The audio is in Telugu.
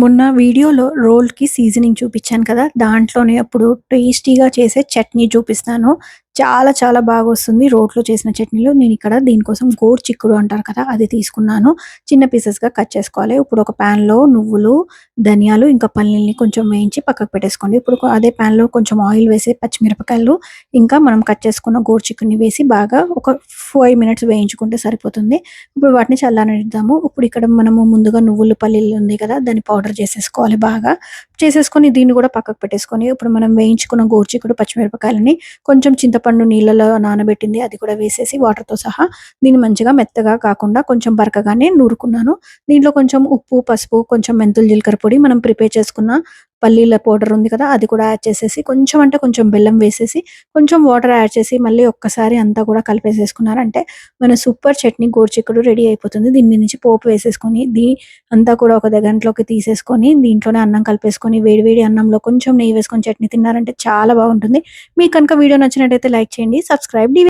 మొన్న వీడియోలో రోల్‌కి సీజనింగ్ చూపిచ్చాను కదా! దాంట్లోనే ఇప్పుడు టేస్టీగా చేసే చట్నీ చూపిస్తాను. చాలా చాలా బాగొస్తుంది రోట్లో చేసిన చట్నీలు. నేనిక్కడ దీనికోసం గోరుచిక్కుడు అంటారు కదా! అది తీసుకున్నాను. చిన్న పీసెస్‌గా కట్ చేసుకోవాలి. ఇప్పుడు ఒక పాన్‌లో నువ్వులు, ధనియాలు, ఇంకా పల్లీల్ని కొంచెం వేయించి పక్కకు పెట్టేసుకోండి. ఇప్పుడు అదే పాన్‌లో కొంచెం ఆయిల్ వేసి పచ్చిమిరపకాయలు, ఇంకా మనం కట్ చేసుకున్న గోరుచిక్కుడిని వేసి బాగా ఒక 5 మినిట్స్ వేయించుకుంటే సరిపోతుంది. ఇప్పుడు వాటిని చల్లననిద్దాము. ఇప్పుడు ఇక్కడ మనము ముందుగా నువ్వులు, పల్లీలు ఉంది కదా! దాన్ని పౌడర్ చేసేసుకోవాలి బాగా. చేసేసుకొని దీన్ని కూడా పక్కకు పెట్టేసుకొని, ఇప్పుడు మనం వేయించుకున్న గోరుచిక్కుడు, పచ్చిమిరపకాయలని కొంచెం చింతపండు నీళ్ళలో నానబెట్టింది అది కూడా వేసేసి వాటర్‌తో సహా దీన్ని మంచిగా మెత్తగా కాకుండా కొంచెం బరకగానే నూరుకున్నాను. దీంట్లో కొంచెం ఉప్పు, పసుపు, కొంచెం మెంతులు, జీలకర్ర పొడి, మనం ప్రిపేర్ చేసుకున్న పల్లీల పౌడర్ ఉంది కదా! అది కూడా యాడ్ చేసేసి కొంచెం అంటే కొంచెం బెల్లం వేసేసి, కొంచెం వాటర్ యాడ్ చేసి మళ్ళీ ఒక్కసారి అంతా కూడా కలిపేసేసుకున్నారంటే మన సూపర్ చట్నీ గోరుచిక్కుడు రెడీ అయిపోతుంది. దీని మీద నుంచి పోపు వేసేసుకొని, అంతా కూడా ఒక గంటలోకి తీసేసుకొని, దీంట్లోనే అన్నం కలిపేసుకొని, వేడి వేడి అన్నంలో కొంచెం నెయ్యి వేసుకొని చట్నీ తిన్నారంటే చాలా బాగుంటుంది. మీకు కనుక వీడియో నచ్చినట్టయితే లైక్ చేయండి. సబ్స్క్రైబ్